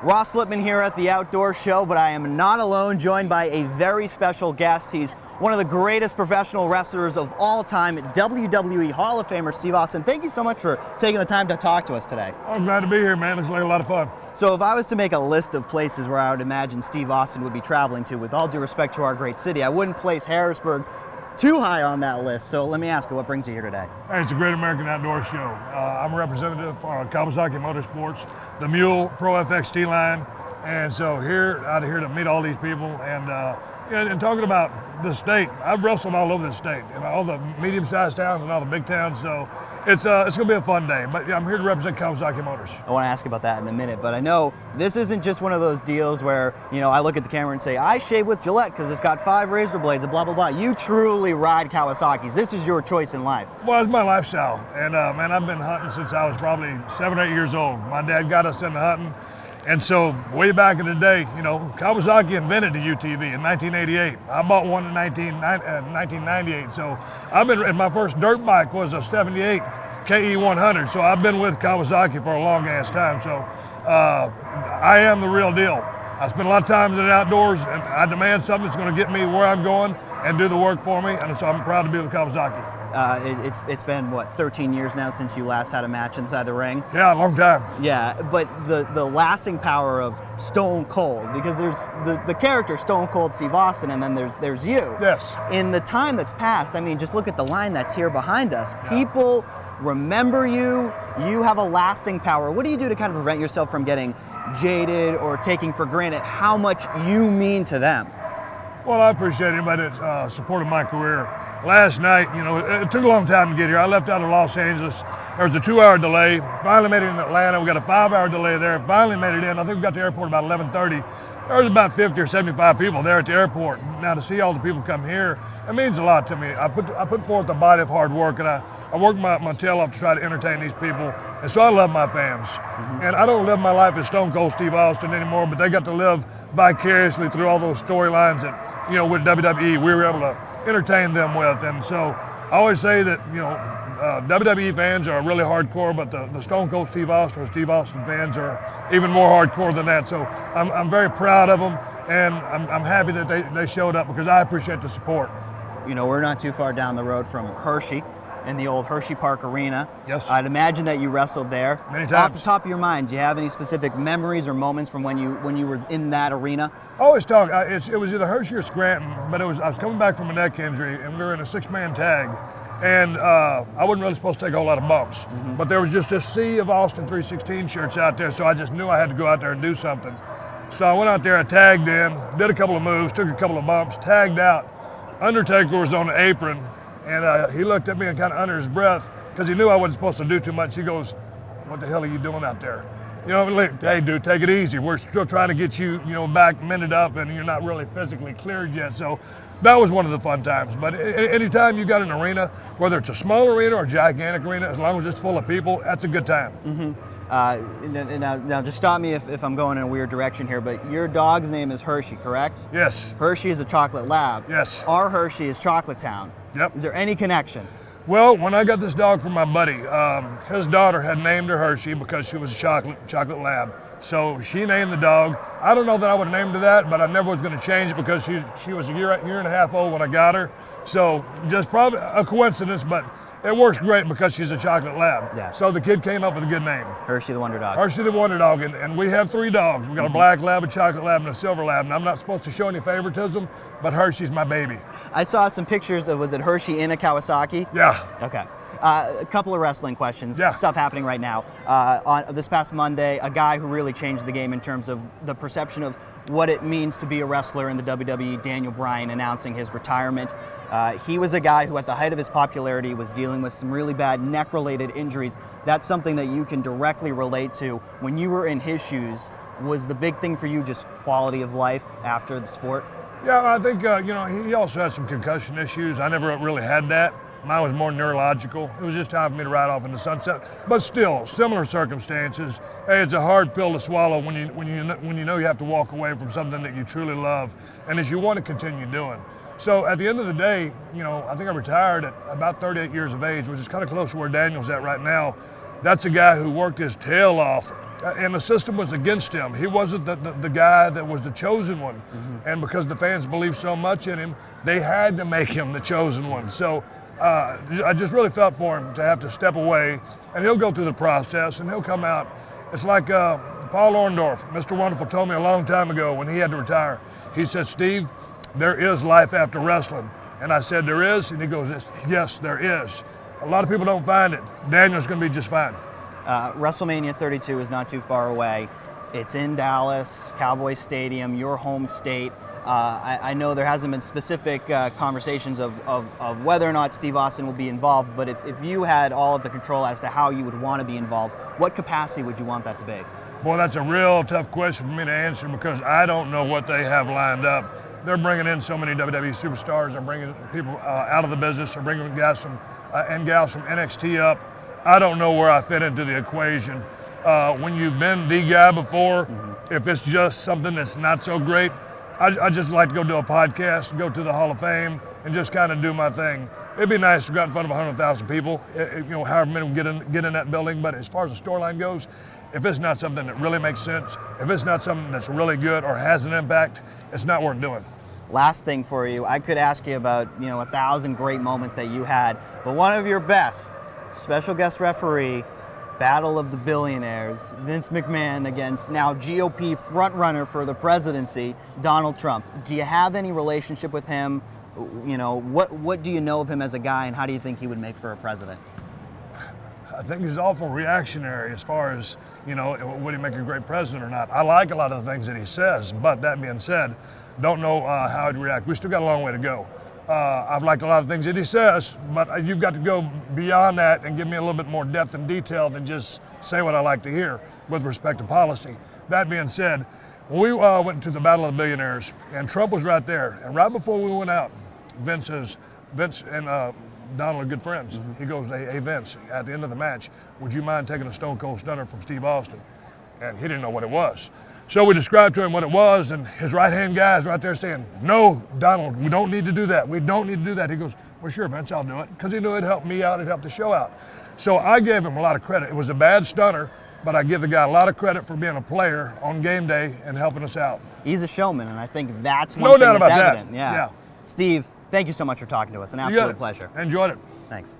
Ross Lippman here at the Outdoor Show, but I am not alone, joined by a very special guest. He's one of the greatest professional wrestlers of all time, WWE Hall of Famer Steve Austin. Thank you so much for taking the time to talk to us today. I'm glad to be here, man. Looks like a lot of fun. So if I was to make a list of places where I would imagine Steve Austin would be traveling to, with all due respect to our great city, I wouldn't place Harrisburg too high on that list. So let me ask you, what brings you here today? Hey, it's a great American outdoor show. I'm a representative for Kawasaki Motorsports, the Mule Pro FXT line, and so out here to meet all these people and talking about the state. I've wrestled all over the state, in all the medium-sized towns and all the big towns, so it's going to be a fun day. But I'm here to represent Kawasaki Motors. I want to ask about that in a minute, but I know this isn't just one of those deals where, I look at the camera and say, I shave with Gillette because it's got 5 razor blades and blah, blah, blah. You truly ride Kawasaki's. This is your choice in life. Well, it's my lifestyle, and man, I've been hunting since I was probably 7 or 8 years old. My dad got us into hunting. And so way back in the day, Kawasaki invented the UTV in 1988. I bought one in 1998. So and my first dirt bike was a 78 KE100. So I've been with Kawasaki for a long ass time. So I am the real deal. I spend a lot of time in the outdoors, and I demand something that's going to get me where I'm going and do the work for me. And so I'm proud to be with Kawasaki. It's been, what, 13 years now since you last had a match inside the ring? Yeah, a long time. Yeah, but the lasting power of Stone Cold, because there's the character Stone Cold Steve Austin, and then there's you. Yes. In the time that's passed, just look at the line that's here behind us. Yeah. People remember you. You have a lasting power. What do you do to kind of prevent yourself from getting jaded or taking for granted how much you mean to them? Well, I appreciate anybody that supported my career. Last night, it took a long time to get here. I left out of Los Angeles. There was a 2-hour delay. Finally made it in Atlanta. We got a 5-hour delay there. Finally made it in. I think we got to the airport about 11:30. There was about 50 or 75 people there at the airport. Now to see all the people come here, it means a lot to me. I put forth a body of hard work, and I worked my tail off to try to entertain these people. And so I love my fans. Mm-hmm. And I don't live my life as Stone Cold Steve Austin anymore, but they got to live vicariously through all those storylines that, with WWE, we were able to entertain them with. And so I always say that, WWE fans are really hardcore, but the Stone Cold Steve Austin or Steve Austin fans are even more hardcore than that. So I'm very proud of them, and I'm happy that they showed up because I appreciate the support. We're not too far down the road from Hershey, in the old Hershey Park Arena. Yes. I'd imagine that you wrestled there. Many times. Off the top of your mind, do you have any specific memories or moments from when you were in that arena? I always talk. It was either Hershey or Scranton, but I was coming back from a neck injury, and we were in a 6-man tag, and I wasn't really supposed to take a whole lot of bumps. Mm-hmm. But there was just this sea of Austin 316 shirts out there, so I just knew I had to go out there and do something. So I went out there, I tagged in, did a couple of moves, took a couple of bumps, tagged out. Undertaker was on the apron, and he looked at me and kind of under his breath, because he knew I wasn't supposed to do too much. He goes, "What the hell are you doing out there?" Hey, dude, take it easy. We're still trying to get you, back mended up, and you're not really physically cleared yet. So that was one of the fun times. But anytime you got an arena, whether it's a small arena or a gigantic arena, as long as it's full of people, that's a good time. Mm-hmm. Now, just stop me if I'm going in a weird direction here, but your dog's name is Hershey, correct? Yes. Hershey is a chocolate lab. Yes. Our Hershey is Chocolate Town. Yep. Is there any connection? Well, when I got this dog from my buddy, his daughter had named her Hershey because she was a chocolate lab. So she named the dog. I don't know that I would have named her that, but I never was going to change it because she was a year and a half old when I got her. So just probably a coincidence, but it works great because she's a chocolate lab. Yeah. So the kid came up with a good name. Hershey the Wonder Dog. Hershey the Wonder Dog, and we have 3 dogs. We got a black lab, a chocolate lab, and a silver lab. And I'm not supposed to show any favoritism, but Hershey's my baby. I saw some pictures of, was it Hershey in a Kawasaki? Yeah. Okay. A couple of wrestling questions, Yeah. Stuff happening right now. On this past Monday, a guy who really changed the game in terms of the perception of what it means to be a wrestler in the WWE, Daniel Bryan, announcing his retirement. He was a guy who at the height of his popularity was dealing with some really bad neck-related injuries. That's something that you can directly relate to. When you were in his shoes, was the big thing for you just quality of life after the sport? Yeah, I think, he also had some concussion issues. I never really had that. Mine was more neurological. It was just time for me to ride off in the sunset. But still, similar circumstances. Hey, it's a hard pill to swallow when you know you have to walk away from something that you truly love and as you want to continue doing. So at the end of the day, I think I retired at about 38 years of age, which is kind of close to where Daniel's at right now. That's a guy who worked his tail off and the system was against him. He wasn't the guy that was the chosen one. And because the fans believed so much in him, they had to make him the chosen one. So I just really felt for him to have to step away, and he'll go through the process, and he'll come out. It's like Paul Orndorff, Mr. Wonderful, told me a long time ago when he had to retire. He said, Steve, there is life after wrestling. And I said, there is? And he goes, yes, there is. A lot of people don't find it. Daniel's going to be just fine. WrestleMania 32 is not too far away. It's in Dallas, Cowboy Stadium, your home state. I know there hasn't been specific conversations of whether or not Steve Austin will be involved, but if you had all of the control as to how you would want to be involved, what capacity would you want that to be? Boy, that's a real tough question for me to answer because I don't know what they have lined up. They're bringing in so many WWE superstars. They're bringing people out of the business. They're bringing guys from and gals from NXT up. I don't know where I fit into the equation. When you've been the guy before, if it's just something that's not so great, I just like to go do a podcast, go to the Hall of Fame, and just kind of do my thing. It'd be nice to go out in front of 100,000 people, however many get in that building. But as far as the storyline goes, if it's not something that really makes sense, if it's not something that's really good or has an impact, it's not worth doing. Last thing for you, I could ask you about 1,000 great moments that you had, but one of your best, special guest referee, Battle of the Billionaires, Vince McMahon against now GOP frontrunner for the presidency, Donald Trump. Do you have any relationship with him? What do you know of him as a guy, and how do you think he would make for a president? I think he's awful reactionary as far as, would he make a great president or not. I like a lot of the things that he says, but that being said, don't know how he'd react. We still got a long way to go. I've liked a lot of things that he says, but you've got to go beyond that and give me a little bit more depth and detail than just say what I like to hear with respect to policy. That being said, we went to the Battle of the Billionaires, and Trump was right there. And right before we went out, Vince and Donald are good friends. He goes, hey, Vince, at the end of the match, would you mind taking a Stone Cold Stunner from Steve Austin? And he didn't know what it was. So we described to him what it was, and his right-hand guy is right there saying, no, Donald, we don't need to do that. We don't need to do that. He goes, well, sure, Vince, I'll do it. Because he knew it'd help me out, it'd help the show out. So I gave him a lot of credit. It was a bad stunner, but I give the guy a lot of credit for being a player on game day and helping us out. He's a showman, and I think that's one thing that's evident. Yeah. Steve, thank you so much for talking to us. An absolute pleasure. Enjoyed it. Thanks.